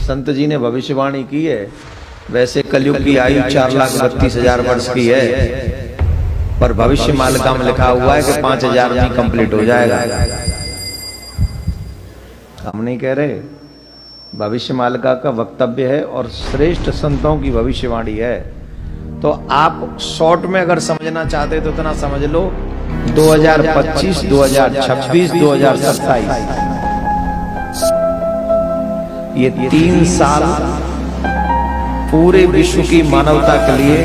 संत जी ने भविष्यवाणी की है। वैसे कलयुग की आयु 4,32,000 वर्ष की है, पर भविष्य मालिका में लिखा हुआ है कि 5,000 में कंप्लीट हो जाएगा। हम नहीं कह रहे, भविष्य मालिका का वक्तव्य है और श्रेष्ठ संतों की भविष्यवाणी है। तो आप शॉर्ट में अगर समझना चाहते तो इतना समझ लो, 2025, 2026, 2027 ये 3 साल पूरे विश्व की मानवता के लिए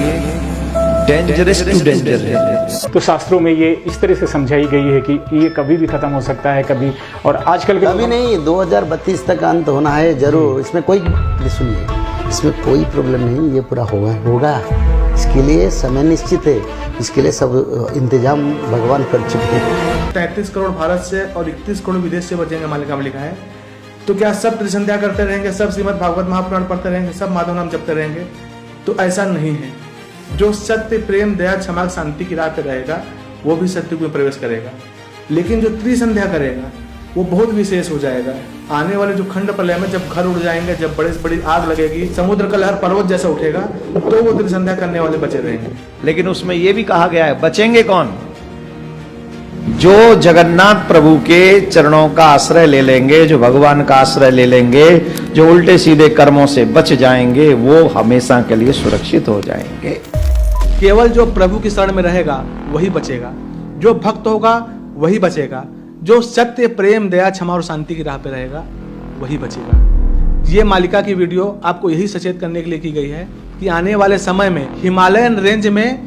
डेंजरस टू डेंजर है। तो शास्त्रों में ये इस तरह से समझाई गई है कि ये कभी भी खत्म हो सकता है, कभी, और आजकल के कभी नहीं, 2032 तक अंत होना है जरूर। इसमें कोई, सुनिए, इसमें कोई प्रॉब्लम नहीं, ये पूरा होगा। इसके लिए समय निश्चित है, इसके लिए सब इंतजाम भगवान कर चुके हैं। 33 करोड़ भारत से और 31 करोड़ विदेश से बचेंगे, मालिका में लिखा है। तो क्या सब त्रिसंध्या करते रहेंगे, सब श्रीमद् भागवत महापुराण पढ़ते रहेंगे, सब माधव नाम जपते रहेंगे? तो ऐसा नहीं है। जो सत्य, प्रेम, दया, क्षमा, शांति की राह पे रहेगा वो भी सत्य में प्रवेश करेगा। लेकिन जो त्रिसंध्या करेगा वो बहुत विशेष हो जाएगा। आने वाले जो खंड प्रलय में जब घर उड़ जाएंगे, जब बड़े से बड़ी आग लगेगी, समुद्र का लहर पर्वत जैसा उठेगा, तो वो त्रिसंध्या करने वाले बचे रहेंगे। लेकिन उसमें यह भी कहा गया है, बचेंगे कौन? जो जगन्नाथ प्रभु के चरणों का आश्रय ले लेंगे, जो भगवान का आश्रय ले लेंगे, जो उल्टे सीधे कर्मों से बच जाएंगे, वो हमेशा के लिए सुरक्षित हो जाएंगे। केवल जो प्रभु की शरण में रहेगा वही बचेगा, जो भक्त होगा वही बचेगा, जो सत्य, प्रेम, दया, क्षमा और शांति की राह पे रहेगा वही बचेगा। ये मालिका की वीडियो आपको यही सचेत करने के लिए की गई है कि आने वाले समय में हिमालयन रेंज में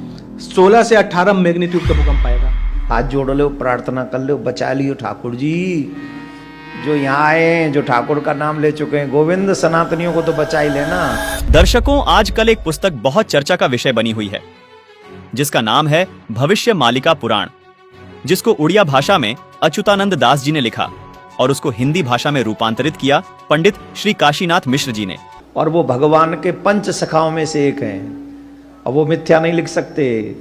16 से 18 मैग्नीट्यूड का भूकंप आएगा। हाथ जोड़ लो, प्रार्थना कर लो, बचा लियो ठाकुर जी। जो यहाँ आए, जो ठाकुर का नाम ले चुके हैं, गोविंद सनातनियों को तो बचा ही लेना। दर्शकों, आजकल एक पुस्तक बहुत चर्चा का विषय बनी हुई है, जिसका नाम है भविष्य मालिका पुराण, जिसको उड़िया भाषा में अच्युतानंद दास जी ने लिखा और उसको हिंदी भाषा में रूपांतरित किया पंडित श्री काशीनाथ मिश्र जी ने। और वो भगवान के पंच सखाओं में से एक हैं, और वो मिथ्या नहीं लिख सकते।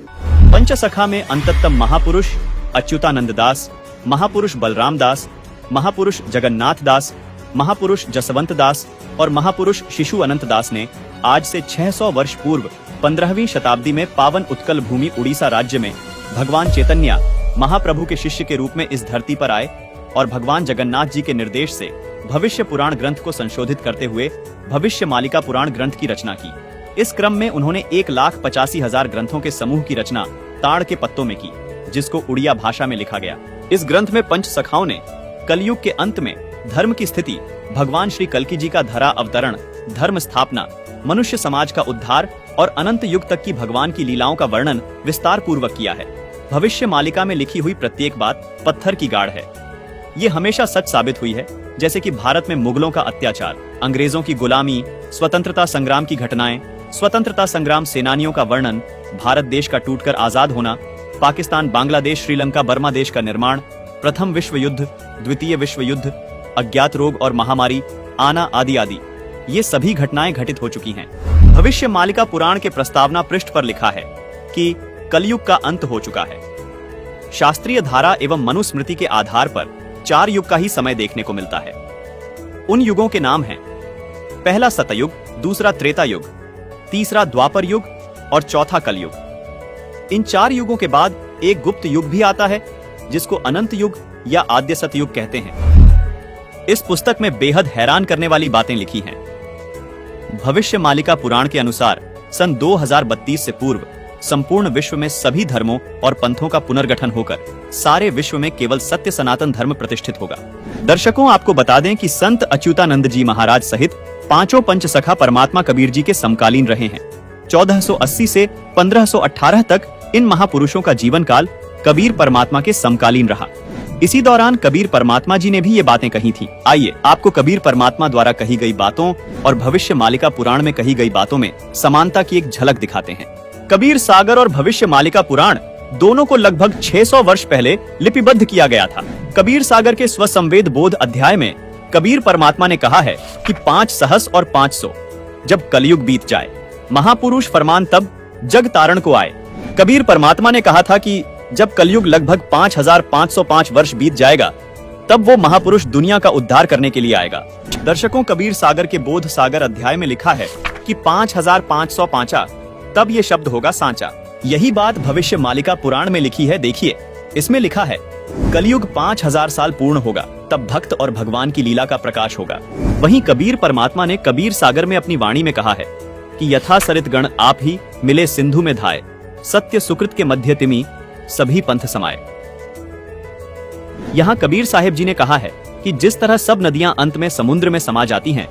पंच सखा में अंततम महापुरुष अच्युतानंद दास, महापुरुष बलराम दास, महापुरुष जगन्नाथ दास, महापुरुष जसवंत दास और महापुरुष शिशु अनंत दास ने आज से 600 वर्ष पूर्व 15वीं शताब्दी में पावन उत्कल भूमि उड़ीसा राज्य में भगवान चैतन्य महाप्रभु के शिष्य के रूप में इस धरती पर आए और भगवान जगन्नाथ जी के निर्देश से भविष्य पुराण ग्रंथ को संशोधित करते हुए भविष्य मालिका पुराण ग्रंथ की रचना की। इस क्रम में उन्होंने 1,85,000 ग्रंथों के समूह की रचना ताड़ के पत्तों में की, जिसको उड़िया भाषा में लिखा गया। इस ग्रंथ में पंच सखाओं ने कलयुग के अंत में धर्म की स्थिति, भगवान श्री कल्की जी का धरा अवतरण, धर्म स्थापना, मनुष्य समाज का उद्धार और अनंत युग तक की भगवान की लीलाओं का वर्णन विस्तार पूर्वक किया है। भविष्य मालिका में लिखी हुई प्रत्येक बात पत्थर की गाढ़ है। ये हमेशा सच साबित हुई है, जैसे कि भारत में मुगलों का अत्याचार, अंग्रेजों की गुलामी, स्वतंत्रता संग्राम की घटनाएं, स्वतंत्रता संग्राम सेनानियों का वर्णन, भारत देश का टूटकर आजाद होना, पाकिस्तान, बांग्लादेश, श्रीलंका, बर्मा देश का निर्माण, प्रथम विश्व युद्ध, द्वितीय विश्व युद्ध, अज्ञात रोग और महामारी आना आदि आदि, ये सभी घटनाएं घटित हो चुकी हैं। भविष्य मालिका पुराण के प्रस्तावना पृष्ठ पर लिखा है कि कलयुग का अंत हो चुका है। शास्त्रीय धारा एवं मनुस्मृति के आधार पर 4 युग का ही समय देखने को मिलता है। उन युगों के नाम हैं: पहला सतयुग, दूसरा त्रेता युग, तीसरा द्वापर युग और चौथा कलयुग। इन 4 युगों के बाद एक गुप्त युग भी आता है, जिसको अनंत युग या आद्य सतयुग कहते हैं। इस पुस्तक में बेहद हैरान करने वाली बातें लिखी हैं। भविष्य मालिका पुराण के अनुसार सन 2032 से पूर्व संपूर्ण विश्व में सभी धर्मों और पंथों का पुनर्गठन होकर सारे विश्व में केवल सत्य सनातन धर्म प्रतिष्ठित होगा। दर्शकों, आपको बता दें कि संत अच्युतानंद जी महाराज सहित 5 पंच सखा परमात्मा कबीर जी के समकालीन रहे हैं। 1480 से 1518 तक इन महापुरुषों का जीवन काल कबीर परमात्मा के समकालीन रहा। इसी दौरान कबीर परमात्मा जी ने भी ये बातें कही थी। आइए आपको कबीर परमात्मा द्वारा कही गई बातों और भविष्य मालिका पुराण में कही गई बातों में समानता की एक झलक दिखाते हैं। कबीर सागर और भविष्य मालिका पुराण दोनों को लगभग 600 वर्ष पहले लिपिबद्ध किया गया था। कबीर सागर के स्वसंवेद बोध अध्याय में कबीर परमात्मा ने कहा है कि 5 सहस और 500 जब कलयुग बीत जाए, महापुरुष फरमान तब जग तारण को आए। कबीर परमात्मा ने कहा था कि जब कलयुग लगभग 5,505 वर्ष बीत जाएगा, तब वो महापुरुष दुनिया का उद्धार करने के लिए आएगा। दर्शकों, कबीर सागर के बोध सागर अध्याय में लिखा है कि 5505 तब ये शब्द होगा सांचा। यही बात भविष्य मालिका पुराण में लिखी है। देखिए, इसमें लिखा है कलयुग 5000 साल पूर्ण होगा, तब भक्त और भगवान की लीला का प्रकाश होगा। वहीं कबीर परमात्मा ने कबीर सागर में अपनी वाणी में कहा है कि यथा सरित गण आप ही मिले सिंधु में धाये, सत्य सुकृत के मध्य तिमि सभी पंथ समाये। यहाँ कबीर साहिब जी ने कहा है कि जिस तरह सब नदियां अंत में समुद्र में समा जाती हैं,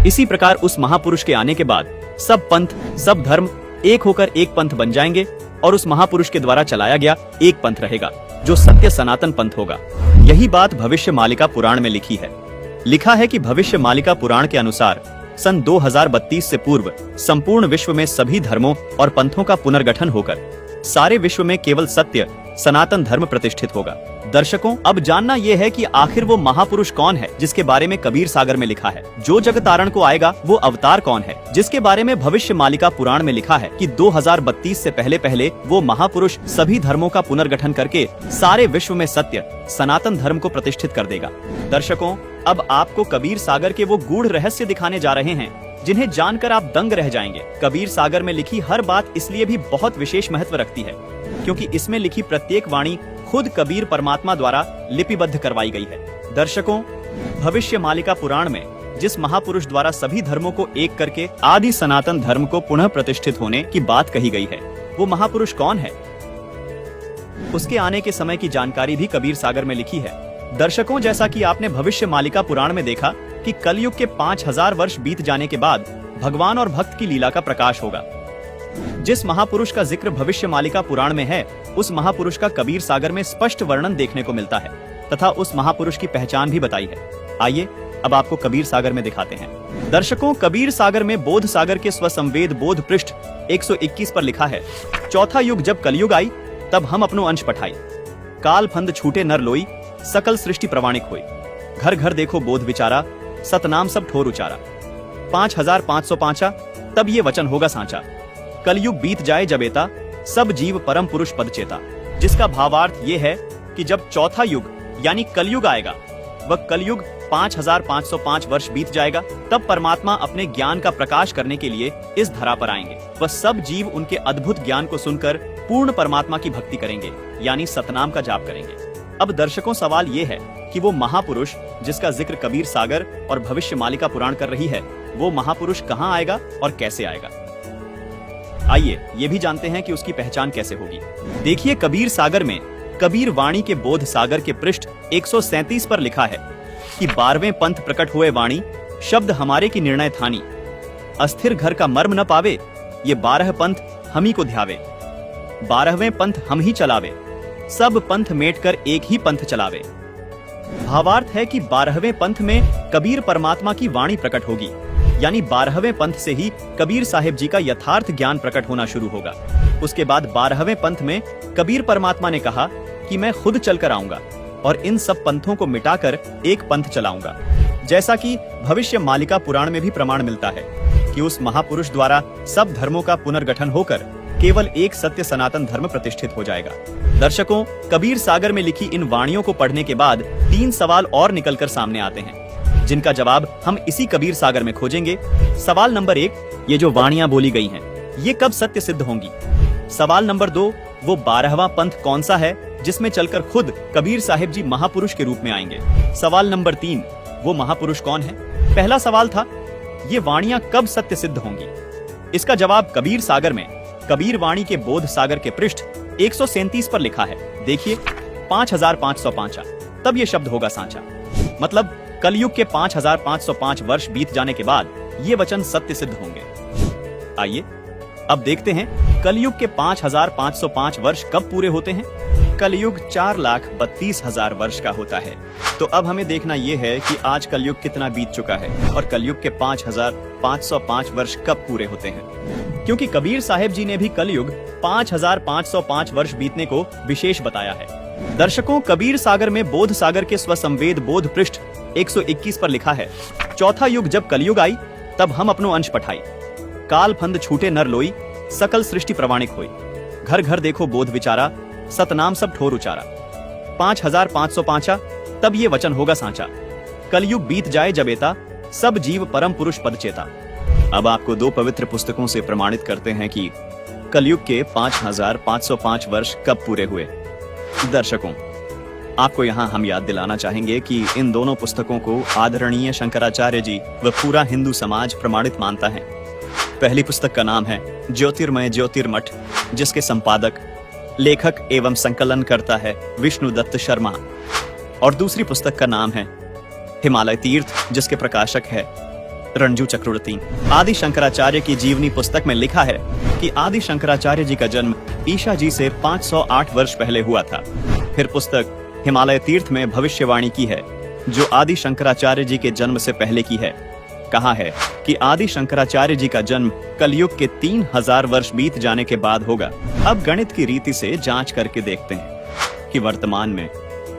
इसी प्रकार उस महापुरुष के आने के बाद सब पंथ, सब धर्म एक होकर एक पंथ बन जाएंगे और उस महापुरुष के द्वारा चलाया गया एक पंथ रहेगा, जो सत्य सनातन पंथ होगा। यही बात भविष्य मालिका पुराण में लिखी है। लिखा है कि भविष्य मालिका पुराण के अनुसार सन 2032 से पूर्व संपूर्ण विश्व में सभी धर्मों और पंथों का पुनर्गठन होकर सारे विश्व में केवल सत्य सनातन धर्म प्रतिष्ठित होगा। दर्शकों, अब जानना यह है कि आखिर वो महापुरुष कौन है जिसके बारे में कबीर सागर में लिखा है। जो जगत तारण को आएगा वो अवतार कौन है जिसके बारे में भविष्य मालिका पुराण में लिखा है कि 2032 से पहले पहले वो महापुरुष सभी धर्मों का पुनर्गठन करके सारे विश्व में सत्य सनातन धर्म को प्रतिष्ठित कर देगा। दर्शकों, अब आपको कबीर सागर के वो गूढ़ रहस्य दिखाने जा रहे हैं जिन्हें जानकर आप दंग रह जाएंगे। कबीर सागर में लिखी हर बात इसलिए भी बहुत विशेष महत्व रखती है क्योंकि इसमें लिखी प्रत्येक वाणी खुद कबीर परमात्मा द्वारा लिपिबद्ध करवाई गई है। दर्शकों, भविष्य मालिका पुराण में जिस महापुरुष द्वारा सभी धर्मों को एक करके आदि सनातन धर्म को पुनः प्रतिष्ठित होने की बात कही गई है, वो महापुरुष कौन है, उसके आने के समय की जानकारी भी कबीर सागर में लिखी है। दर्शकों, जैसा कि आपने भविष्य मालिका पुराण में देखा कि कलयुग के 5000 वर्ष बीत जाने के बाद भगवान और भक्त की लीला का प्रकाश होगा। जिस महापुरुष का जिक्र भविष्य मालिका पुराण में है, उस महापुरुष का कबीर सागर में स्पष्ट वर्णन देखने को मिलता है तथा उस महापुरुष की पहचान भी बताई है। आइए अब आपको कबीर सागर में दिखाते हैं। दर्शकों, कबीर सागर में बोध सागर के स्वसंवेद बोध पृष्ठ 121 पर लिखा है, चौथा युग जब कलयुग आई, तब हम अपनो अंश पठाई, काल फंद छूटे नर लोई, सकल सृष्टि प्रवाणिक हुई, घर घर देखो बोध विचारा, सतनाम सब ठोर उचारा। 5505 तब ये वचन होगा सांचा, कलयुग बीत जाए जब एता, सब जीव परम पुरुष पद चेता। जिसका भावार्थ ये है कि जब चौथा युग यानी कलयुग आएगा, वह कलयुग 5505 वर्ष बीत जाएगा, तब परमात्मा अपने ज्ञान का प्रकाश करने के लिए इस धरा पर आएंगे। वह सब जीव उनके अद्भुत ज्ञान को सुनकर पूर्ण परमात्मा की भक्ति करेंगे, यानी सतनाम का जाप करेंगे। अब दर्शकों, सवाल ये है कि वो महापुरुष जिसका जिक्र कबीर सागर और भविष्य मालिका पुराण कर रही है, वो महापुरुष कहाँ आएगा और कैसे आएगा। आइए ये भी जानते हैं कि उसकी पहचान कैसे होगी। देखिए, कबीर सागर में कबीर वाणी के बोध सागर के पृष्ठ 137 पर लिखा है कि 12वें पंथ प्रकट हुए वाणी, शब्द हमारे की निर्णय थानी, अस्थिर घर का मर्म न पावे, ये 12 पंथ हम ही को ध्यावे, 12वें पंथ हम ही चलावे, सब पंथ मेट कर एक ही पंथ चलावे। भावार्थ है कि 12वें पंथ में कबीर परमात्मा की वाणी प्रकट होगी, यानी 12वें पंथ से ही कबीर साहिब जी का यथार्थ ज्ञान प्रकट होना शुरू होगा। उसके बाद 12वें पंथ में कबीर परमात्मा ने कहा कि मैं खुद चलकर आऊंगा और इन सब पंथों को मिटाकर एक पंथ चलाऊंगा। जैसा कि भविष्य मालिका पुराण में भी प्रमाण मिलता है कि उस महापुरुष द्वारा सब धर्मों का पुनर्गठन होकर केवल एक सत्य सनातन धर्म प्रतिष्ठित हो जाएगा। दर्शकों, कबीर सागर में लिखी इन वाणियों को पढ़ने के बाद 3 सवाल और निकलकर सामने आते हैं, जिनका जवाब हम इसी कबीर सागर में खोजेंगे। सवाल नंबर 1, ये जो वाणियां बोली गई हैं, ये कब सत्य सिद्ध होंगी। सवाल नंबर 2, वो 12वां पंथ कौन सा है जिसमें चलकर खुद कबीर साहिब जी महापुरुष के रूप में आएंगे। सवाल नंबर 3, वो महापुरुष कौन है। पहला सवाल था, ये वाणियां कब सत्य सिद्ध होंगी। इसका जवाब कबीर सागर में कबीर वाणी के बोध सागर के पृष्ठ 137 पर लिखा है। देखिए, 5505 तब ये शब्द होगा सांचा, मतलब कलयुग के 5505 वर्ष बीत जाने के बाद ये वचन सत्य सिद्ध होंगे। आइए अब देखते हैं कलयुग के 5505 वर्ष कब पूरे होते हैं। कलयुग 4,32,000 वर्ष का होता है। तो अब हमें देखना यह है कि आज कलयुग कितना बीत चुका है और कलयुग के 5505 वर्ष कब पूरे होते हैं, क्योंकि कबीर साहिब जी ने भी कलयुग 5505 वर्ष बीतने को विशेष बताया है। दर्शकों, कबीर सागर में बोध सागर के स्वसंवेद बोध पृष्ठ 121 पर लिखा है, चौथा युग जब कलयुग आई, तब हम अपनो अंश पठाई, काल फंद छूटे नर लोई, सकल सृष्टि प्रवाणिक हुई, घर घर देखो बोध विचारा, सतनाम सब ठोर उचारा। 5505 तब ये वचन होगा सांचा। कलयुग बीत जाए जबेता, सब जीव परम पुरुष पद चेता। अब आपको दो पवित्र पुस्तकों से प्रमाणित करते हैं कि कलयुग के 5505 वर्ष कब पूरे हुए। दर्शकों, आपको यहाँ हम याद दिलाना चाहेंगे कि इन दोनों पुस्तकों को आदरणीय शंकराचार्य जी व पूरा हिंदू समाज प्रमाणित मानता है। पहली पुस्तक का नाम है ज्योतिर्मय ज्योतिर्मठ, जिसके संपादक, लेखक एवं संकलन करता है विष्णुदत्त शर्मा, और दूसरी पुस्तक का नाम है हिमालय तीर्थ, जिसके प्रकाशक है रणजू चक्रवर्ती। आदि शंकराचार्य की जीवनी पुस्तक में लिखा है कि आदि शंकराचार्य जी का जन्म ईशा जी से 508 वर्ष पहले हुआ था। फिर पुस्तक हिमालय तीर्थ में भविष्यवाणी की है, जो आदि शंकराचार्य जी के जन्म से पहले की है। कहा है कि आदि शंकराचार्य जी का जन्म कलयुग के 3000 वर्ष बीत जाने के बाद होगा। अब गणित की रीति से जांच करके देखते हैं कि वर्तमान में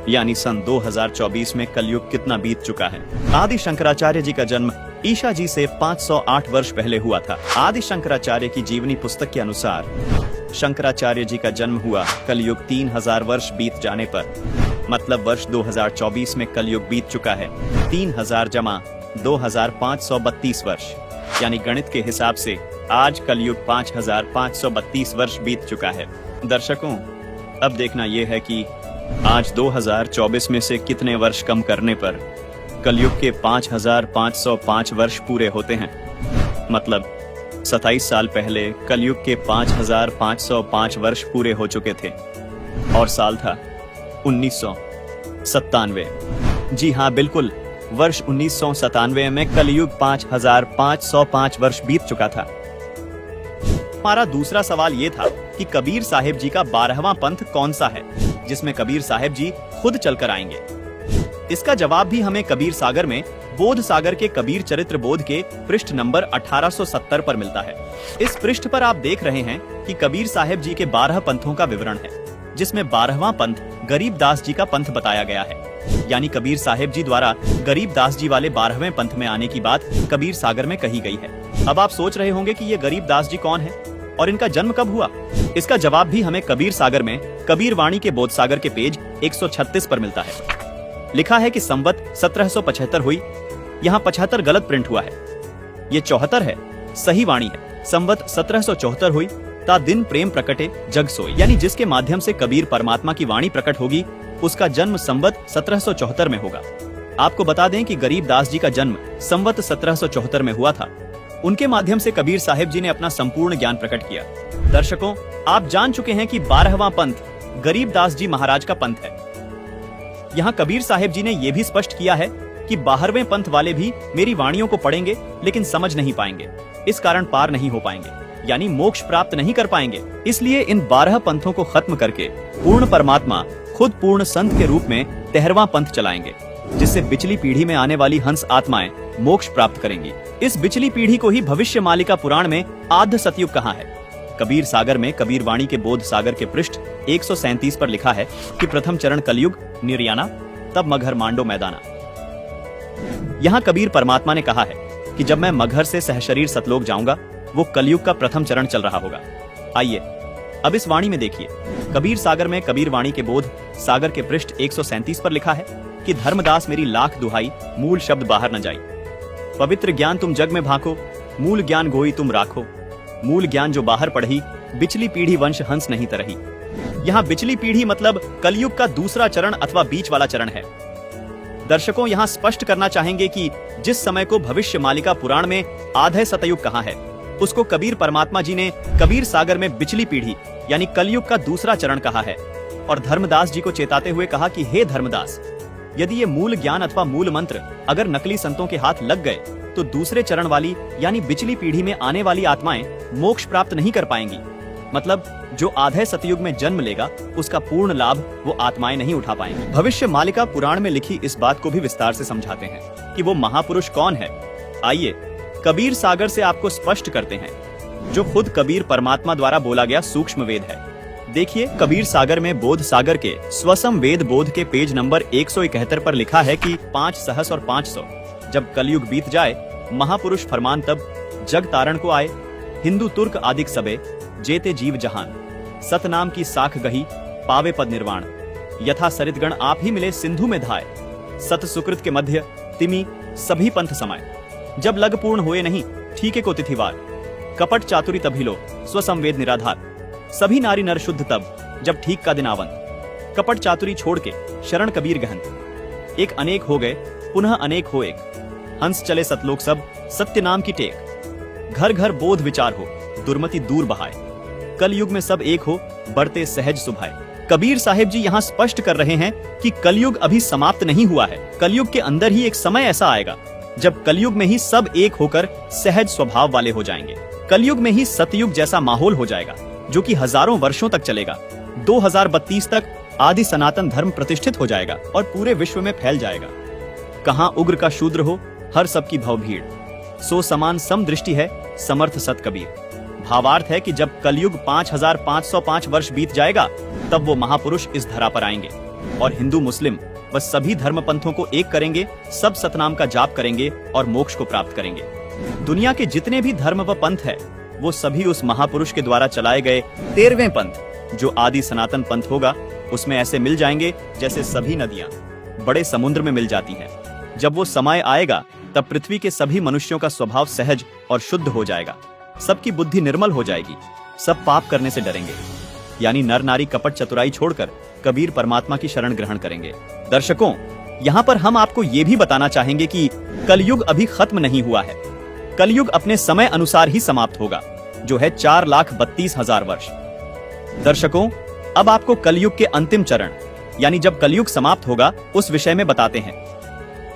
यानी सन 2024 में कलयुग कितना बीत चुका है। आदि शंकराचार्य जी का जन्म ईशा जी से 508 वर्ष पहले हुआ था। आदि शंकराचार्य की जीवनी पुस्तक के अनुसार शंकराचार्य जी का जन्म हुआ कलयुग 3000 वर्ष बीत जाने पर, मतलब वर्ष 2024 में कलयुग बीत चुका है 3000 जमा 2532 वर्ष, यानी गणित के हिसाब से आज कलयुग 5532 वर्ष बीत चुका है। दर्शकों, अब देखना यह है कि आज 2024 में से कितने वर्ष कम करने पर कलयुग के 5505 वर्ष पूरे होते हैं। मतलब 27 साल पहले कलयुग के 5505 वर्ष पूरे हो चुके थे और साल था 1997। जी हाँ, बिल्कुल, वर्ष 1997 में कलयुग 5505 वर्ष बीत चुका था। हमारा दूसरा सवाल ये था कि कबीर साहिब जी का 12वां पंथ कौन सा है, जिसमें कबीर साहिब जी खुद चलकर आएंगे। इसका जवाब भी हमें कबीर सागर में बोध सागर के कबीर चरित्र बोध के पृष्ठ नंबर 1870 पर मिलता है। इस पृष्ठ पर आप देख रहे हैं कि कबीर साहिब जी के 12 पंथों का विवरण है, जिसमें 12वां पंथ गरीबदास जी का पंथ बताया गया है। यानी कबीर साहिब जी द्वारा गरीबदास जी वाले 12वें पंथ में आने की बात कबीर सागर में कही गई है। अब आप सोच रहे होंगे कि ये गरीबदास जी कौन है और इनका जन्म कब हुआ। इसका जवाब भी हमें कबीर सागर में कबीर वाणी के बोध सागर के पेज 136 पर मिलता है। लिखा है कि संवत 1775 हुई। यहाँ 75 गलत प्रिंट हुआ है, ये 74 है, सही वाणी है। संवत 1774 हुई, ता दिन प्रेम प्रकटे जग सोई, यानी जिसके माध्यम से कबीर परमात्मा की वाणी प्रकट होगी, उसका जन्म संवत 1774 में होगा। आपको बता दें कि गरीबदास जी का जन्म संवत 1774 में हुआ था। उनके माध्यम से कबीर साहिब जी ने अपना संपूर्ण ज्ञान प्रकट किया। दर्शकों, आप जान चुके हैं कि 12वां पंथ गरीबदास जी महाराज का पंथ है। यहाँ कबीर साहिब जी ने यह भी स्पष्ट किया है कि 12वें पंथ वाले भी मेरी वाणियों को पढ़ेंगे लेकिन समझ नहीं पाएंगे, इस कारण पार नहीं हो पाएंगे, यानी मोक्ष प्राप्त नहीं कर पाएंगे। इसलिए इन 12 पंथों को खत्म करके पूर्ण परमात्मा खुद पूर्ण संत के रूप में 13वां पंथ चलाएंगे, जिससे बिचली पीढ़ी में आने वाली हंस आत्माएं मोक्ष प्राप्त करेंगी। इस बिचली पीढ़ी को ही भविष्य मालिका पुराण में आद्य सतयुग कहा है। कबीर सागर में कबीर वाणी के बोध सागर के पृष्ठ 137 पर लिखा है कि प्रथम चरण कलयुग निर्याना, तब मगहर मांडो मैदाना। यहाँ कबीर परमात्मा ने कहा है कि जब मैं मगहर से सहशरीर सतलोक जाऊंगा, वो कलयुग का प्रथम चरण चल रहा होगा। आइए अब इस वाणी में देखिए। कबीर सागर में कबीर वाणी के बोध सागर के पृष्ठ 137 पर लिखा है कि धर्मदास मेरी लाख दुहाई, मूल शब्द बाहर न जाई। पवित्र ज्ञान तुम जग में भाको, मूल ज्ञान गोई तुम राखो। मूल ज्ञान जो बाहर पढ़ी, बिचली पीढ़ी वंश हंस नहीं तरही। यहाँ बिचली पीढ़ी मतलब कलयुग का दूसरा चरण अथवा बीच वाला चरण है। दर्शकों, यहाँ स्पष्ट करना चाहेंगे कि जिस समय को भविष्य मालिका पुराण में आधे सतयुग कहा है, उसको कबीर परमात्मा जी ने कबीर सागर में बिचली पीढ़ी यानी कलयुग का दूसरा चरण कहा है, और धर्मदास जी को चेताते हुए कहा कि हे धर्मदास, यदि ये मूल ज्ञान अथवा मूल मंत्र अगर नकली संतों के हाथ लग गए तो दूसरे चरण वाली यानी बिचली पीढ़ी में आने वाली आत्माएं मोक्ष प्राप्त नहीं कर पाएंगी। मतलब जो आधे सतयुग में जन्म लेगा, उसका पूर्ण लाभ वो आत्माएं नहीं उठा पाएंगी। भविष्य मालिका पुराण में लिखी इस बात को भी विस्तार से समझाते हैं कि वो महापुरुष कौन है। आइए कबीर सागर से आपको स्पष्ट करते हैं, जो खुद कबीर परमात्मा द्वारा बोला गया सूक्ष्म वेद है। देखिए, कबीर सागर में बोध सागर के स्वसम वेद बोध के पेज नंबर 171 पर लिखा है कि 5 सहस और 500 जब कलयुग बीत जाए, महापुरुष फरमान तब जग तारण को आए। हिंदू तुर्क आदिक सबे जेते जीव जहान, सतनाम की साख गही पावे पद निर्वाण। यथा सरितगण आप ही मिले सिंधु में धाय, सत सुकृत के मध्य तिमि सभी पंथ समाये। जब लग पूर्ण हुए नहीं ठीके को तिथिवार, कपट चातुरी तभी लो स्वसंवेद निराधार। सभी नारी नर शुद्ध तब जब ठीक का दिन आवन, कपट चातुरी छोड़ के शरण कबीर गहन। एक अनेक हो गए पुनः अनेक हो एक, हंस चले सतलोक सब सत्य नाम की टेक। घर घर बोध विचार हो दुर्मति दूर बहाए, कलयुग में सब एक हो बढ़ते सहज सुभाए। कबीर साहिब जी यहाँ स्पष्ट कर रहे हैं कि कलयुग अभी समाप्त नहीं हुआ है। कलयुग के अंदर ही एक समय ऐसा आएगा जब कलयुग में ही सब एक होकर सहज स्वभाव वाले हो जाएंगे। कलयुग में ही सतयुग जैसा माहौल हो जाएगा जो कि हजारों वर्षों तक चलेगा। 2032 तक आदि सनातन धर्म प्रतिष्ठित हो जाएगा और पूरे विश्व में फैल जाएगा। कहां उग्र का शूद्र हो हर सबकी भव भीड़, सो समान सम दृष्टि है समर्थ सत कबीर। भावार्थ है कि जब कलयुग 5505 वर्ष बीत जाएगा तब वो महापुरुष इस धरा पर आएंगे और हिंदू मुस्लिम व सभी धर्म पंथों को एक करेंगे, सब सतनाम का जाप करेंगे और मोक्ष को प्राप्त करेंगे। दुनिया के जितने भी धर्म व पंथ है वो सभी उस महापुरुष के द्वारा चलाए गए 13वें पंथ जो आदि सनातन पंथ होगा उसमें ऐसे मिल जाएंगे जैसे सभी नदियां बड़े समुद्र में मिल जाती हैं। जब वो समय आएगा तब पृथ्वी के सभी मनुष्यों का स्वभाव सहज और शुद्ध हो जाएगा, सबकी बुद्धि निर्मल हो जाएगी, सब पाप करने से डरेंगे, यानी नर नारी कपट चतुराई छोड़कर कबीर परमात्मा की शरण ग्रहण करेंगे। दर्शकों, यहाँ पर हम आपको ये भी बताना चाहेंगे कि कलयुग अभी खत्म नहीं हुआ है। कलयुग अपने समय अनुसार ही समाप्त होगा जो है 4,32,000 वर्ष। दर्शकों, अब आपको कलयुग के अंतिम चरण यानी जब कलयुग समाप्त होगा उस विषय में बताते हैं।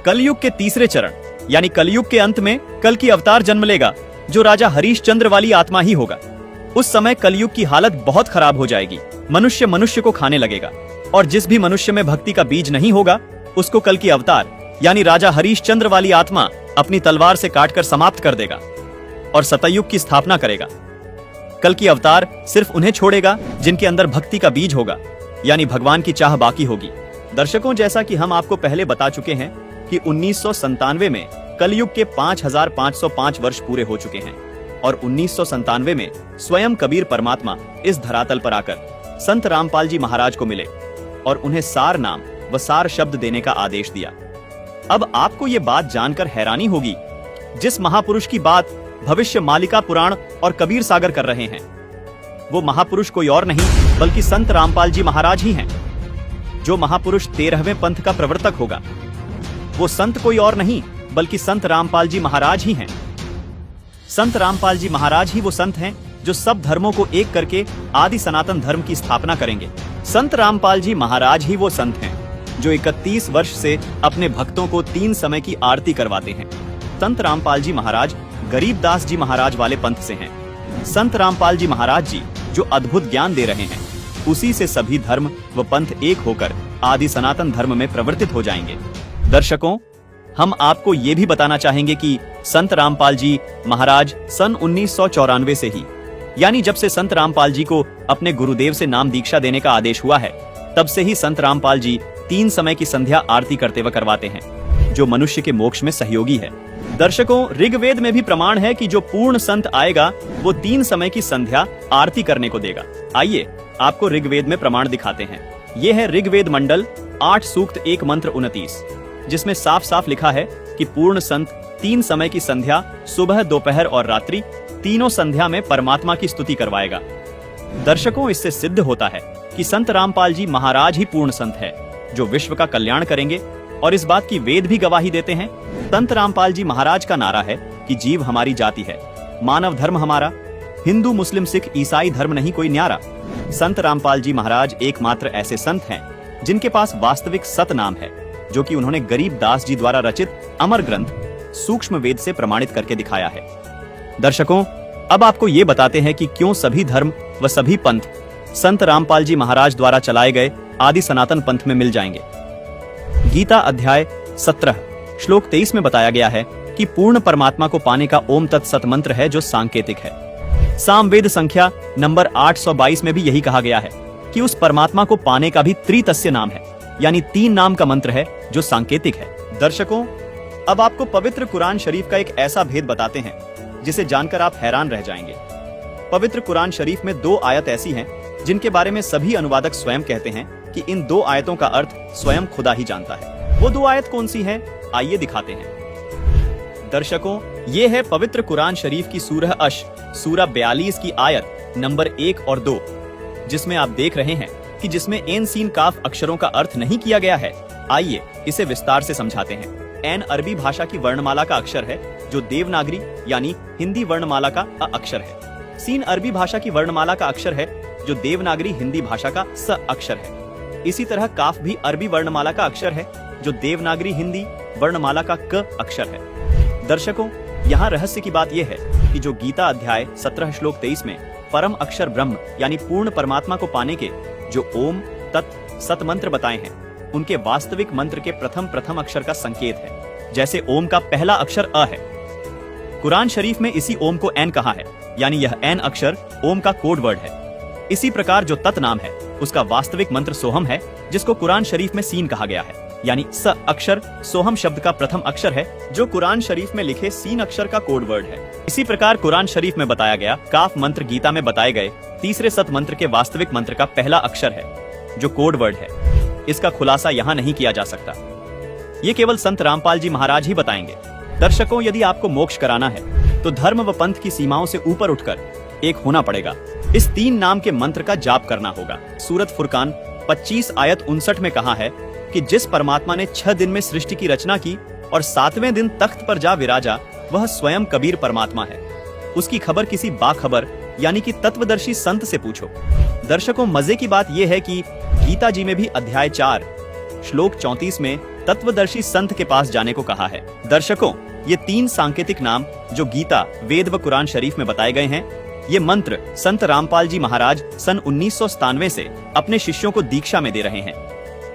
कलयुग के तीसरे चरण यानी कलयुग के अंत में कल की अवतार जन्म लेगा जो राजा हरिश्चंद्र वाली आत्मा ही होगा। उस समय कलयुग की हालत बहुत खराब हो जाएगी, मनुष्य मनुष्य को खाने लगेगा और जिस भी मनुष्य में भक्ति का बीज नहीं होगा उसको कल की अवतार यानी राजा हरिश्चंद्र वाली आत्मा अपनी तलवार से काटकर समाप्त कर देगा और सतयुग की स्थापना करेगा। कल की अवतार सिर्फ उन्हें छोड़ेगा जिनके अंदर भक्ति का बीज होगा यानी भगवान की चाह बाकी होगी। दर्शकों, जैसा कि हम आपको पहले बता चुके हैं कि 1997 में कलयुग के 5505 वर्ष पूरे हो चुके हैं और 1997 में स्वयं कबीर परमात्मा इस धरातल पर आकर संत रामपाल जी महाराज को मिले और उन्हें सार नाम व सार शब्द देने का आदेश दिया। अब आपको ये बात जानकर हैरानी होगी, जिस महापुरुष की बात भविष्य मालिका पुराण और कबीर सागर कर रहे हैं वो महापुरुष कोई और नहीं बल्कि संत रामपाल जी महाराज ही हैं। जो महापुरुष 13वें पंथ का प्रवर्तक होगा वो संत कोई और नहीं बल्कि संत रामपाल जी महाराज ही हैं। संत रामपाल जी महाराज ही वो संत हैं जो सब धर्मों को एक करके आदि सनातन धर्म की स्थापना करेंगे। संत रामपाल जी महाराज ही वो संत हैं जो 31 वर्ष से अपने भक्तों को 3 समय की आरती करवाते हैं। संत रामपाल जी महाराज गरीबदास जी महाराज वाले पंथ से हैं। संत रामपाल जी महाराज जी जो अद्भुत ज्ञान दे रहे हैं उसी से सभी धर्म व पंथ एक होकर आदि सनातन धर्म में प्रवर्तित हो जाएंगे। दर्शकों, हम आपको ये भी बताना चाहेंगे कि संत रामपाल जी महाराज सन 1994 से ही यानी जब से संत रामपाल जी को अपने गुरुदेव से नाम दीक्षा देने का आदेश हुआ है तब से ही संत रामपाल जी 3 समय की संध्या आरती करते व करवाते हैं जो मनुष्य के मोक्ष में सहयोगी है। दर्शकों, ऋग्वेद में भी प्रमाण है कि जो पूर्ण संत आएगा वो 3 समय की संध्या आरती करने को देगा। आइए आपको ऋग्वेद में प्रमाण दिखाते हैं। ये है ऋग्वेद मंडल 8 सूक्त 1 मंत्र 29 जिसमें साफ साफ लिखा है कि पूर्ण संत 3 समय की संध्या सुबह दोपहर और रात्रि तीनों संध्या में परमात्मा की स्तुति करवाएगा। दर्शकों, इससे सिद्ध होता है कि संत रामपाल जी महाराज ही पूर्ण संत है जो विश्व का कल्याण करेंगे और इस बात की वेद भी गवाही देते हैं। संत रामपाल जी महाराज का नारा है कि जीव हमारी जाति है, मानव धर्म हमारा, हिंदू मुस्लिम सिख ईसाई धर्म नहीं कोई न्यारा। संत रामपाल जी महाराज एकमात्र ऐसे संत हैं जिनके पास वास्तविक सत नाम है जो कि उन्होंने गरीबदास जी द्वारा रचित अमर ग्रंथ सूक्ष्म वेद से प्रमाणित करके दिखाया है। दर्शकों, अब आपको ये बताते हैं कि क्यों सभी धर्म व सभी पंथ संत रामपाल जी महाराज द्वारा चलाए गए आदि सनातन पंथ में मिल जाएंगे। गीता अध्याय 17 श्लोक 23 में बताया गया है कि पूर्ण परमात्मा को पाने का ओम तत्सत मंत्र है जो सांकेतिक है। सामवेद संख्या नंबर 822 में भी यही कहा गया है कि उस परमात्मा को पाने का भी त्रितस्य नाम है यानी 3 नाम का मंत्र है जो सांकेतिक है। दर्शकों, अब आपको पवित्र कुरान शरीफ का एक ऐसा भेद बताते हैं जिसे जानकर आप हैरान रह जाएंगे। पवित्र कुरान शरीफ में 2 आयत ऐसी हैं जिनके बारे में सभी अनुवादक स्वयं कहते हैं कि इन 2 आयतों का अर्थ स्वयं खुदा ही जानता है। वो 2 आयत कौन सी हैं? आइए दिखाते हैं। दर्शकों, ये है पवित्र कुरान शरीफ की सूरह अश, सूरह 42 की आयत नंबर 1 और 2, जिसमें आप देख रहे हैं कि जिसमें एन सीन काफ अक्षरों का अर्थ नहीं किया गया है। आइए इसे विस्तार से समझाते हैं। एन अरबी भाषा की वर्णमाला का अक्षर है, जो देवनागरी यानी हिंदी वर्णमाला का अ अक्षर है। सीन अरबी भाषा की वर्णमाला का अक्षर है, जो देवनागरी हिंदी भाषा का स अक्षर है। इसी तरह काफ भी अरबी वर्णमाला का अक्षर है, जो देवनागरी हिंदी वर्णमाला का क अक्षर है। दर्शकों, यहाँ रहस्य की बात यह है कि जो गीता अध्याय 17 श्लोक 23 में परम अक्षर ब्रह्म यानी पूर्ण परमात्मा को पाने के जो ओम तत् सत मंत्र बताए हैं, उनके वास्तविक मंत्र के प्रथम अक्षर का संकेत है। जैसे ओम का पहला अक्षर अ है, कुरान शरीफ में इसी ओम को एन कहा है, यानी यह एन अक्षर ओम का कोड वर्ड है। इसी प्रकार जो तत् नाम है, उसका वास्तविक मंत्र सोहम है, जिसको कुरान शरीफ में सीन कहा गया है, यानी स अक्षर सोहम शब्द का प्रथम अक्षर है, जो कुरान शरीफ में लिखे सीन अक्षर का कोड वर्ड है। इसी प्रकार कुरान शरीफ में बताया गया काफ मंत्र गीता में बताए गए तीसरे सत मंत्र के वास्तविक मंत्र का पहला अक्षर है, जो कोड वर्ड है। इसका खुलासा यहाँ नहीं किया जा सकता, ये केवल संत रामपाल जी महाराज ही बताएंगे। दर्शकों, यदि आपको मोक्ष कराना है तो धर्म व पंथ की सीमाओं से ऊपर उठकर एक होना पड़ेगा। इस 3 नाम के मंत्र का जाप करना होगा। सूरत फुरकान 25 आयत 59 में कहा है कि जिस परमात्मा ने 6 दिन में सृष्टि की रचना की और 7वें दिन तख्त पर जा विराजा, वह स्वयं कबीर परमात्मा है। उसकी खबर किसी बाखबर यानी कि तत्वदर्शी संत से पूछो। दर्शकों, मजे की बात यह है कि गीता जी में भी अध्याय 4 श्लोक 34 में तत्वदर्शी संत के पास जाने को कहा है। दर्शकों, ये 3 सांकेतिक नाम जो गीता, वेद व कुरान शरीफ में बताए गए हैं, ये मंत्र संत रामपाल जी महाराज सन 1997 से अपने शिष्यों को दीक्षा में दे रहे हैं।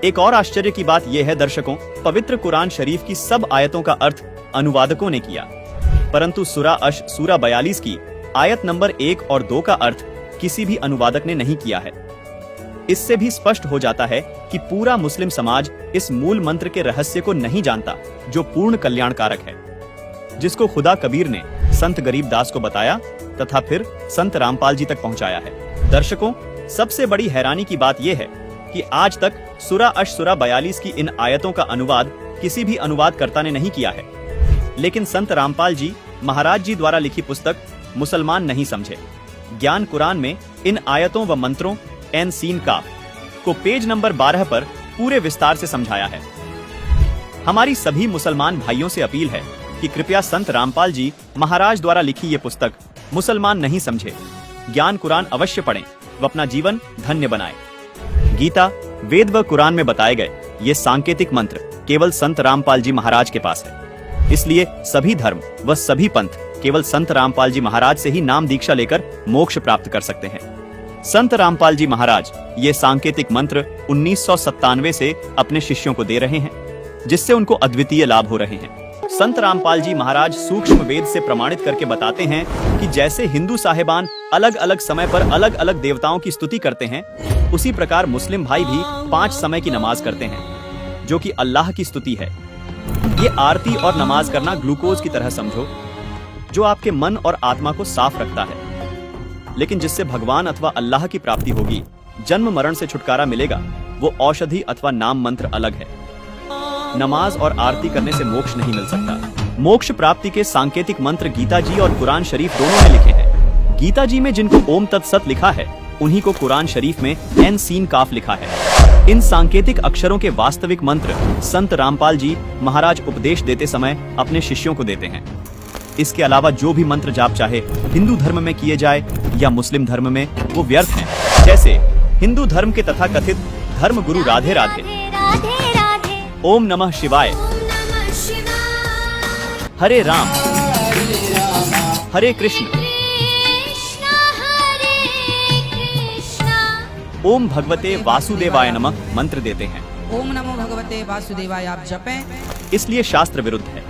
एक और आश्चर्य की बात यह है दर्शकों, पवित्र कुरान शरीफ की सब आयतों का अर्थ अनुवादकों ने किया, परंतु सूरह अश सूरह 42 की आयत नंबर 1 और 2 का अर्थ किसी भी अनुवादक ने नहीं किया है। इससे भी स्पष्ट हो जाता है कि पूरा मुस्लिम समाज इस मूल मंत्र के रहस्य को नहीं जानता, जो पूर्ण कल्याणकारक है, जिसको खुदा कबीर ने संत गरीबदास को बताया तथा फिर संत रामपाल जी तक पहुंचाया है। दर्शकों, सबसे बड़ी हैरानी की बात यह है कि आज तक सूरह अश सूरह 42 की इन आयतों का अनुवाद किसी भी अनुवादकर्ता ने नहीं किया है। लेकिन संत रामपाल जी महाराज जी द्वारा लिखी पुस्तक मुसलमान नहीं समझे ज्ञान कुरान में इन आयतों व मंत्रों एन सीन काफ को पेज नंबर 12 पर पूरे विस्तार से समझाया है। हमारी सभी मुसलमान भाइयों से अपील है कि कृपया संत रामपाल जी महाराज द्वारा लिखी ये पुस्तक मुसलमान नहीं समझे ज्ञान कुरान अवश्य पढ़ें व अपना जीवन धन्य बनाएं। गीता, वेद व कुरान में बताए गए ये सांकेतिक मंत्र केवल संत रामपाल जी महाराज के पास है। इसलिए सभी धर्म व सभी पंथ केवल संत रामपाल जी महाराज से ही नाम दीक्षा लेकर मोक्ष प्राप्त कर सकते हैं। संत रामपाल जी महाराज ये सांकेतिक मंत्र 1997 से अपने शिष्यों को दे रहे हैं, जिससे उनको अद्वितीय लाभ हो रहे हैं। संत रामपाल जी महाराज सूक्ष्म वेद से प्रमाणित करके बताते हैं कि जैसे हिंदू साहिबान अलग अलग समय पर अलग अलग देवताओं की स्तुति करते हैं, उसी प्रकार मुस्लिम भाई भी 5 समय की नमाज करते हैं, जो कि अल्लाह की स्तुति है। ये आरती और नमाज करना ग्लूकोज की तरह समझो, जो आपके मन और आत्मा को साफ रखता है, लेकिन जिससे भगवान अथवा अल्लाह की प्राप्ति होगी, जन्म मरण से छुटकारा मिलेगा, वो औषधि अथवा नाम मंत्र अलग है। नमाज और आरती करने से मोक्ष नहीं मिल सकता। मोक्ष प्राप्ति के सांकेतिक मंत्र गीता जी और कुरान शरीफ दोनों में लिखे हैं। गीता जी में जिनको ओम तत्सत लिखा है, उन्हीं को कुरान शरीफ में एन सीन काफ लिखा है। इन सांकेतिक अक्षरों के वास्तविक मंत्र संत रामपाल जी महाराज उपदेश देते समय अपने शिष्यों को देते हैं। इसके अलावा जो भी मंत्र जाप चाहे हिंदू धर्म में किए जाए या मुस्लिम धर्म में, वो व्यर्थ हैं। जैसे हिंदू धर्म के तथाकथित धर्म गुरु राधे राधे, ओम नमः शिवाय, हरे राम हरे कृष्ण, ओम भगवते वासुदेवाय नमः मंत्र देते हैं। ओम नमो भगवते वासुदेवाय आप जपें। इसलिए शास्त्र विरुद्ध है।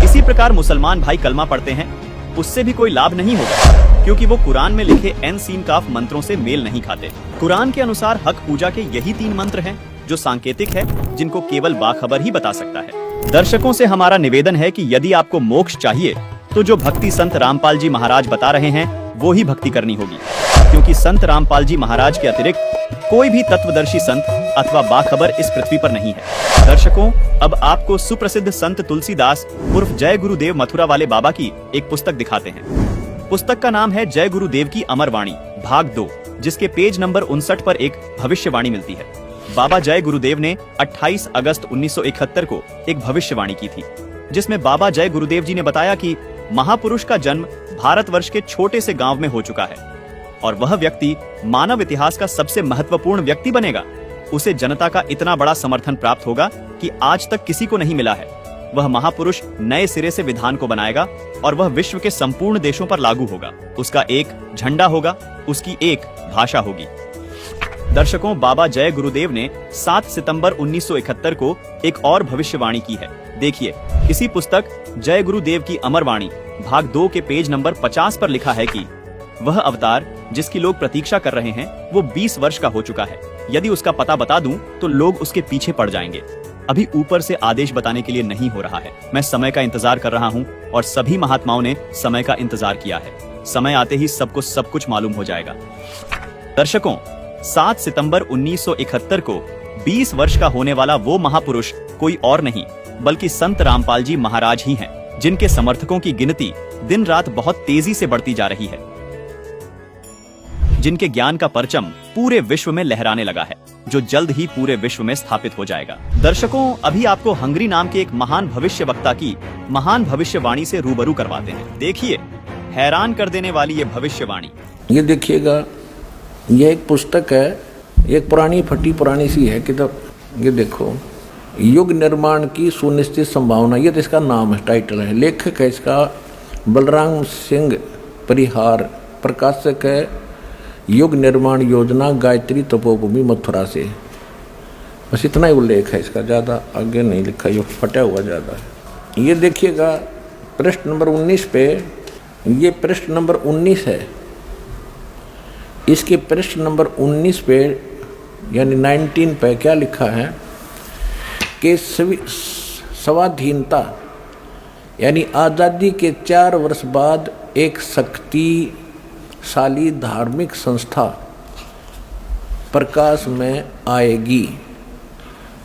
इसी प्रकार मुसलमान भाई कलमा पढ़ते हैं, उससे भी कोई लाभ नहीं होगा, क्योंकि वो कुरान में लिखे एन सीन काफ मंत्रों से मेल नहीं खाते। कुरान के अनुसार हक पूजा के यही 3 मंत्र हैं जो सांकेतिक है, जिनको केवल बाखबर ही बता सकता है। दर्शकों से हमारा निवेदन है कि यदि आपको मोक्ष चाहिए तो जो भक्ति संत रामपाल जी महाराज बता रहे हैं वो ही भक्ति करनी होगी, क्योंकि संत रामपाल जी महाराज के अतिरिक्त कोई भी तत्वदर्शी संत अथवा बाखबर इस पृथ्वी पर नहीं है। दर्शकों, अब आपको सुप्रसिद्ध संत तुलसीदास उर्फ जय गुरुदेव मथुरा वाले बाबा की एक पुस्तक दिखाते हैं। पुस्तक का नाम है जय गुरुदेव की अमर वाणी भाग 2, जिसके पेज नंबर 59 पर एक भविष्यवाणी मिलती है। बाबा जय गुरुदेव ने 28 अगस्त 1971 को एक भविष्यवाणी की थी, जिसमें बाबा जय गुरुदेव जी ने बताया कि महापुरुष का जन्म भारतवर्ष के छोटे से गांव में हो चुका है और वह व्यक्ति मानव इतिहास का सबसे महत्वपूर्ण व्यक्ति बनेगा। उसे जनता का इतना बड़ा समर्थन प्राप्त होगा कि आज तक किसी को नहीं मिला है। वह महापुरुष नए सिरे से विधान को बनाएगा और वह विश्व के संपूर्ण देशों पर लागू होगा। उसका एक झंडा होगा, उसकी एक भाषा होगी। दर्शकों, बाबा जय गुरुदेव ने 7 सितंबर 1971 को एक और भविष्यवाणी की है। देखिए, इसी पुस्तक जय गुरुदेव की अमर वाणी भाग 2 के पेज नंबर 50 पर लिखा है कि वह अवतार जिसकी लोग प्रतीक्षा कर रहे हैं वो 20 वर्ष का हो चुका है। यदि उसका पता बता दूं तो लोग उसके पीछे पड़ जाएंगे। अभी ऊपर से आदेश बताने के लिए नहीं हो रहा है। मैं समय का इंतजार कर रहा हूं और सभी महात्माओं ने समय का इंतजार किया है। समय आते ही सबको सब कुछ मालूम हो जाएगा। दर्शकों, 7 सितंबर 1971 को 20 वर्ष का होने वाला वो महापुरुष कोई और नहीं बल्कि संत रामपाल जी महाराज ही हैं, जिनके समर्थकों की गिनती दिन रात बहुत तेजी से बढ़ती जा रही है, जिनके ज्ञान का परचम पूरे विश्व में लहराने लगा है, जो जल्द ही पूरे विश्व में स्थापित हो जाएगा। दर्शकों, अभी आपको हंगरी नाम के एक महान भविष्यवक्ता की महान भविष्यवाणी से रूबरू करवाते हैं। देखिए, हैरान कर देने वाली ये भविष्यवाणी। ये देखिएगा, यह एक पुस्तक है, एक पुरानी फटी पुरानी सी है किताब। ये देखो, युग निर्माण की सुनिश्चित संभावना, ये तो इसका नाम है, टाइटल है। लेखक है इसका बलराम सिंह परिहार, प्रकाशक है युग निर्माण योजना, गायत्री तपोभूमि मथुरा से। बस इतना ही उल्लेख है इसका, ज़्यादा आगे नहीं लिखा, ये फटा हुआ ज़्यादा है। ये देखिएगा पृष्ठ नंबर 19 पे, ये पृष्ठ नंबर 19 है। इसके पृष्ठ नंबर 19 पे यानी 19 पे क्या लिखा है कि स्वाधीनता यानी आज़ादी के 4 वर्ष बाद एक शक्तिशाली धार्मिक संस्था प्रकाश में आएगी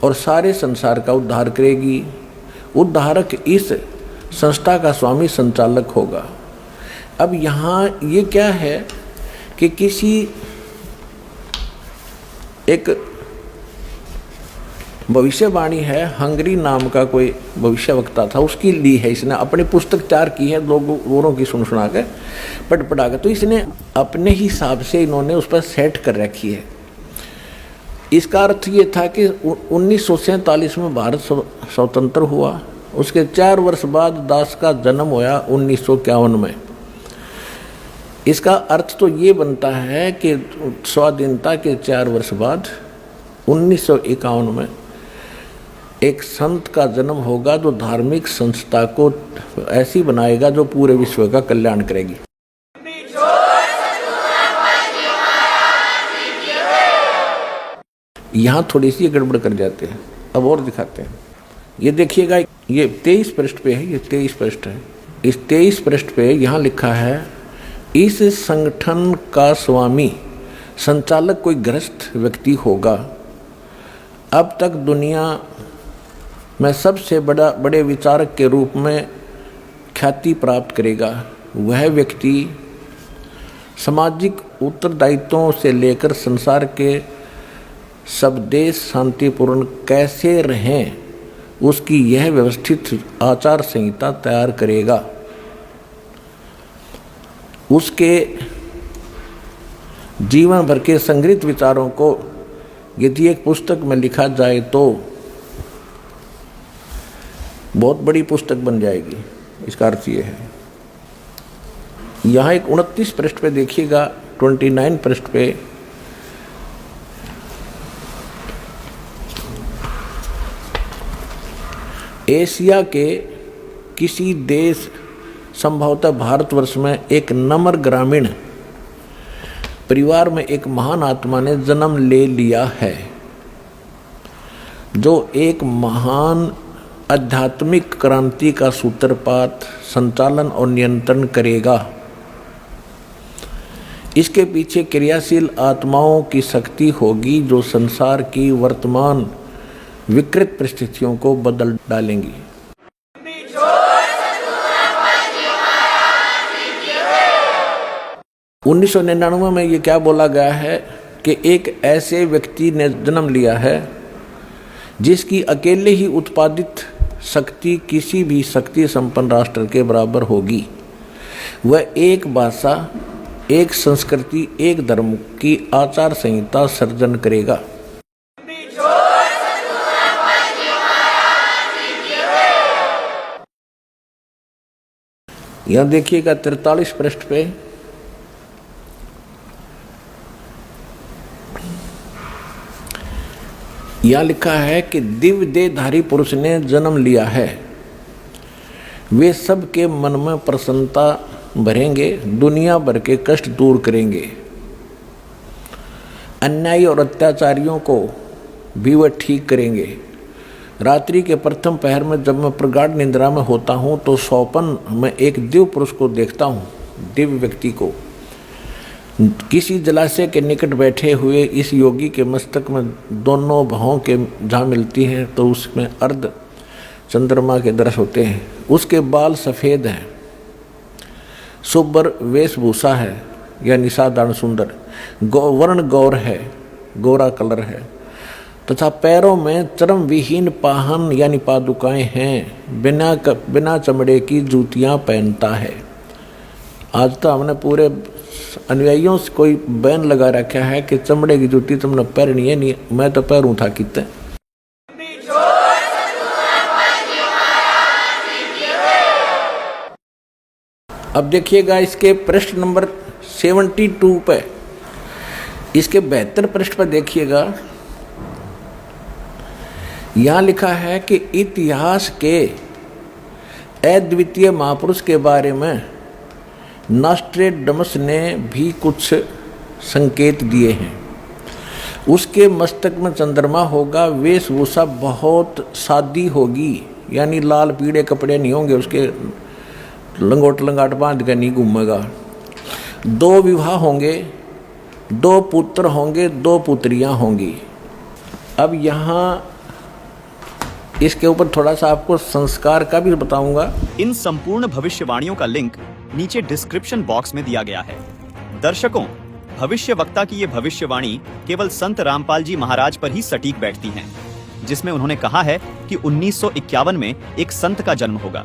और सारे संसार का उद्धार करेगी। उद्धारक इस संस्था का स्वामी संचालक होगा। अब यहाँ ये क्या है कि किसी एक भविष्यवाणी है, हंगरी नाम का कोई भविष्यवक्ता था, उसकी ली है इसने, अपनी पुस्तक तैयार की है, लोगों की सुना के पढ़ा के, तो इसने अपने हिसाब से इन्होंने उस पर सेट कर रखी है। इसका अर्थ ये था कि 1947 में भारत स्वतंत्र हुआ, उसके 4 वर्ष बाद दास का जन्म होया 1951 में। इसका अर्थ तो ये बनता है कि स्वाधीनता के 4 वर्ष बाद 1951 में एक संत का जन्म होगा जो धार्मिक संस्था को ऐसी बनाएगा जो पूरे विश्व का कल्याण करेगी। यहाँ थोड़ी सी गड़बड़ कर जाते हैं, अब और दिखाते हैं। ये देखिएगा, ये 23 पृष्ठ पे है, ये 23 पृष्ठ है। इस 23 पृष्ठ पे यहाँ लिखा है, इस संगठन का स्वामी संचालक कोई ग्रस्त व्यक्ति होगा। अब तक दुनिया में सबसे बड़े विचारक के रूप में ख्याति प्राप्त करेगा। वह व्यक्ति सामाजिक उत्तरदायित्वों से लेकर संसार के सब देश शांतिपूर्ण कैसे रहें उसकी यह व्यवस्थित आचार संहिता तैयार करेगा। उसके जीवन भर के संग्रहित विचारों को यदि एक पुस्तक में लिखा जाए तो बहुत बड़ी पुस्तक बन जाएगी। इसका अर्थ ये है। यहाँ एक 29 पृष्ठ पे देखिएगा, 29 पृष्ठ पे एशिया के किसी देश, संभवतः भारतवर्ष में, एक नम्र ग्रामीण परिवार में एक महान आत्मा ने जन्म ले लिया है जो एक महान आध्यात्मिक क्रांति का सूत्रपात, संचालन और नियंत्रण करेगा। इसके पीछे क्रियाशील आत्माओं की शक्ति होगी जो संसार की वर्तमान विकृत परिस्थितियों को बदल डालेंगी। उन्नीस सौ 1999 में ये क्या बोला गया है कि एक ऐसे व्यक्ति ने जन्म लिया है जिसकी अकेले ही उत्पादित शक्ति किसी भी शक्ति संपन्न राष्ट्र के बराबर होगी। वह एक भाषा, एक संस्कृति, एक धर्म की आचार संहिता सर्जन करेगा। यहां देखिएगा 43 पृष्ठ पे यह लिखा है कि दिव्य देहधारी पुरुष ने जन्म लिया है, वे सबके मन में प्रसन्नता भरेंगे, दुनिया भर के कष्ट दूर करेंगे, अन्यायी और अत्याचारियों को भी वह ठीक करेंगे। रात्रि के प्रथम पहर में जब मैं प्रगाढ़ निद्रा में होता हूँ तो स्वप्न में एक दिव्य पुरुष को देखता हूँ। दिव्य व्यक्ति को किसी जलाशय के निकट बैठे हुए इस योगी के मस्तक में दोनों भौं के जहाँ मिलती हैं तो उसमें अर्ध चंद्रमा के दृश्य होते हैं। उसके बाल सफ़ेद हैं, सुब्र वेशभूषा है यानी साधारण सुंदर, वर्ण गौर है, गोरा कलर है तथा पैरों में चर्म विहीन पाहन यानी पादुकाएं हैं, बिना चमड़े की जूतियां पहनता है। आज तो हमने पूरे अनुयायियों से कोई बैन लगा रखा है कि चमड़े की जूती तुमने पहननी है, नहीं मैं तो पैरूं था कितने। अब देखिएगा इसके पृष्ठ नंबर 72 पे, इसके 72 पृष्ठ पर देखिएगा, यहाँ लिखा है कि इतिहास के अद्वितीय महापुरुष के बारे में नॉस्ट्रेडमस ने भी कुछ संकेत दिए हैं। उसके मस्तक में चंद्रमा होगा, वेशभूषा बहुत सादी होगी यानी लाल पीले कपड़े नहीं होंगे, उसके लंगोट लंगाट बांध कर नहीं घूमेगा। 2 विवाह होंगे, 2 पुत्र होंगे, 2 पुत्रियां होंगी। अब यहाँ इसके ऊपर थोड़ा सा आपको संस्कार का भी बताऊंगा। इन संपूर्ण भविष्यवाणियों का लिंक नीचे डिस्क्रिप्शन बॉक्स में दिया गया है। दर्शकों, भविष्य वक्ता की ये भविष्यवाणी केवल संत रामपाल जी महाराज पर ही सटीक बैठती हैं, जिसमें उन्होंने कहा है कि 1951 में एक संत का जन्म होगा,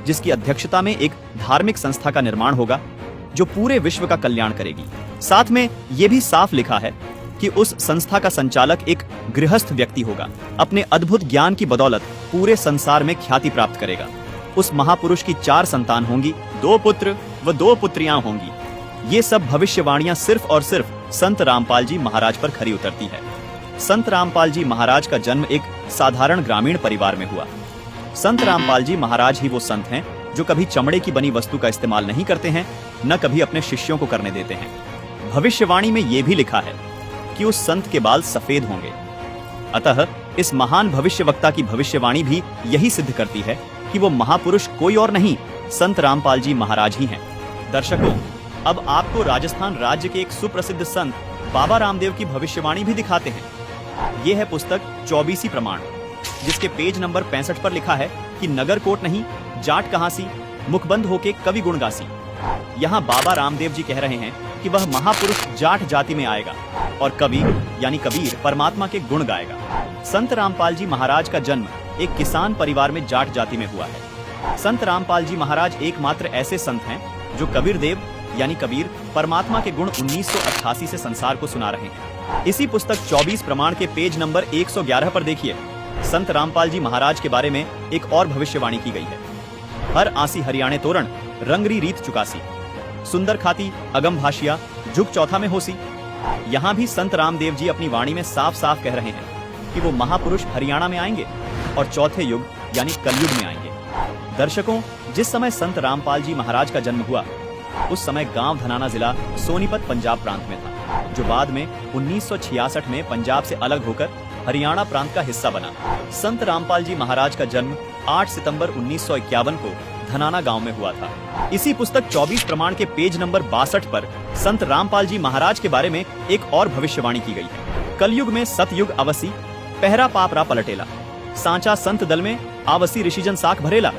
जिसकी अध्यक्षता में एक धार्मिक संस्था का निर्माण होगा जो पूरे विश्व का कल्याण करेगी। साथ में ये भी साफ लिखा है कि उस संस्था का संचालक एक गृहस्थ व्यक्ति होगा, अपने अद्भुत ज्ञान की बदौलत पूरे संसार में ख्याति प्राप्त करेगा। उस महापुरुष की 4 संतान होंगी, 2 पुत्र व 2 पुत्रियां होंगी। ये सब भविष्यवाणियां सिर्फ और सिर्फ संत रामपाल जी महाराज पर खरी उतरती है। संत रामपाल जी महाराज का जन्म एक साधारण ग्रामीण परिवार में हुआ। संत रामपाल जी महाराज ही वो संत हैं जो कभी चमड़े की बनी वस्तु का इस्तेमाल नहीं करते हैं, न कभी अपने शिष्यों को करने देते हैं। भविष्यवाणी में ये भी लिखा है कि उस संत के बाल सफेद होंगे। अतः इस महान भविष्यवक्ता की भविष्यवाणी भी यही सिद्ध करती है कि वो महापुरुष कोई और नहीं, संत रामपाल जी महाराज ही हैं। दर्शकों, अब आपको राजस्थान राज्य के एक सुप्रसिद्ध संत बाबा रामदेव की भविष्यवाणी भी दिखाते हैं। ये है पुस्तक 24 प्रमाण, जिसके पेज नंबर 65 पर लिखा है कि नगर कोट नहीं, जाट कहां सी, मुखबंद होके कवि गुण गासी। यहाँ बाबा रामदेव जी कह रहे हैं कि वह महापुरुष जाट जाति में आएगा और कवि यानी कबीर परमात्मा के गुण गाएगा। संत रामपाल जी महाराज का जन्म एक किसान परिवार में जाट जाति में हुआ है। संत रामपाल जी महाराज एकमात्र ऐसे संत हैं जो कबीर देव यानी कबीर परमात्मा के गुण 1988 से संसार को सुना रहे हैं। इसी पुस्तक 24 प्रमाण के पेज नंबर 111 पर देखिए, संत रामपाल जी महाराज के बारे में एक और भविष्यवाणी की गई है। हर आसी हरियाणे तोरण, रंगरी रीत चुकासी, सुंदर खाती अगम भाषिया, झुक चौथा में होसी। यहाँ भी संत रामदेव जी अपनी वाणी में साफ साफ कह रहे हैं कि वो महापुरुष हरियाणा में आएंगे और चौथे युग यानी कलयुग में आएंगे। दर्शकों, जिस समय संत रामपाल जी महाराज का जन्म हुआ उस समय गांव धनाना जिला सोनीपत पंजाब प्रांत में था, जो बाद में 1966 में पंजाब से अलग होकर हरियाणा प्रांत का हिस्सा बना। संत रामपाल जी महाराज का जन्म 8 सितंबर 1951 को धनाना गांव में हुआ था। इसी पुस्तक 24 प्रमाण के पेज नंबर 62 पर संत रामपाल जी महाराज के बारे में एक और भविष्यवाणी की गई है। कलयुग में सतयुग अवसी, पहरा पाप रा पलटेला, सांचा संत दल में आवसी ऋषिजन साख भरेला।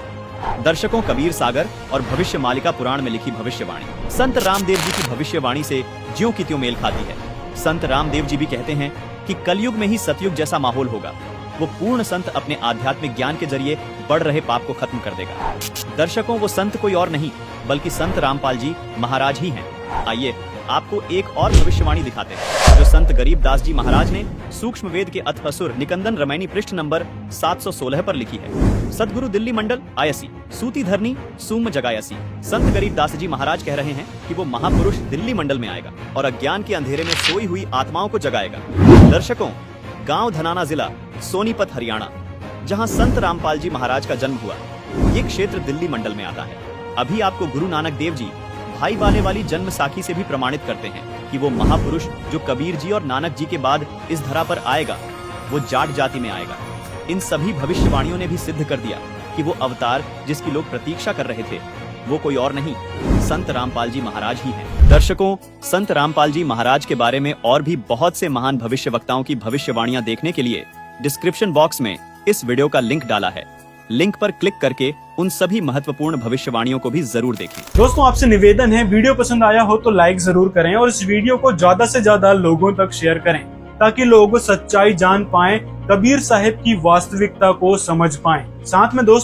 दर्शकों, कबीर सागर और भविष्य मालिका पुराण में लिखी भविष्यवाणी संत रामदेव जी की भविष्यवाणी से ज्यों की त्यों मेल खाती है। संत रामदेव जी भी कहते हैं कि कलयुग में ही सतयुग जैसा माहौल होगा। वो पूर्ण संत अपने आध्यात्मिक ज्ञान के जरिए बढ़ रहे पाप को खत्म कर देगा। दर्शकों, वो संत कोई और नहीं बल्कि संत रामपाल जी महाराज ही हैं। आइए आपको एक और भविष्यवाणी दिखाते हैं जो संत गरीब दास जी महाराज ने सूक्ष्म वेद के अथपसुर निकंदन रमैनी पृष्ठ नंबर 716 पर लिखी है। सदगुरु दिल्ली मंडल आयसी, सूती धरनी सूम जगायसी। संत गरीब दास जी महाराज कह रहे हैं कि वो महापुरुष दिल्ली मंडल में आएगा और अज्ञान के अंधेरे में सोई हुई आत्माओं को जगाएगा। दर्शकों, गांव धनाना जिला सोनीपत हरियाणा, जहां संत रामपाल जी महाराज का जन्म हुआ, ये क्षेत्र दिल्ली मंडल में आता है। अभी आपको गुरु नानक देव जी भाई वाले वाली जन्म साखी से भी प्रमाणित करते हैं कि वो महापुरुष जो कबीर जी और नानक जी के बाद इस धरा पर आएगा, वो जाट जाति में आएगा। इन सभी भविष्यवाणियों ने भी सिद्ध कर दिया कि वो अवतार जिसकी लोग प्रतीक्षा कर रहे थे, वो कोई और नहीं, संत रामपाल जी महाराज ही हैं। दर्शकों, संत रामपाल जी महाराज के बारे में और भी बहुत से महान भविष्य वक्ताओं की भविष्यवाणियां देखने के लिए डिस्क्रिप्शन बॉक्स में इस वीडियो का लिंक डाला है। लिंक पर क्लिक करके उन सभी महत्वपूर्ण भविष्यवाणियों को भी जरूर देखें। दोस्तों, आपसे निवेदन है, वीडियो पसंद आया हो तो लाइक जरूर करें और इस वीडियो को ज्यादा से ज्यादा लोगों तक शेयर करें ताकि लोग सच्चाई जान पाएं, कबीर साहिब की वास्तविकता को समझ पाएं। साथ में दोस्तों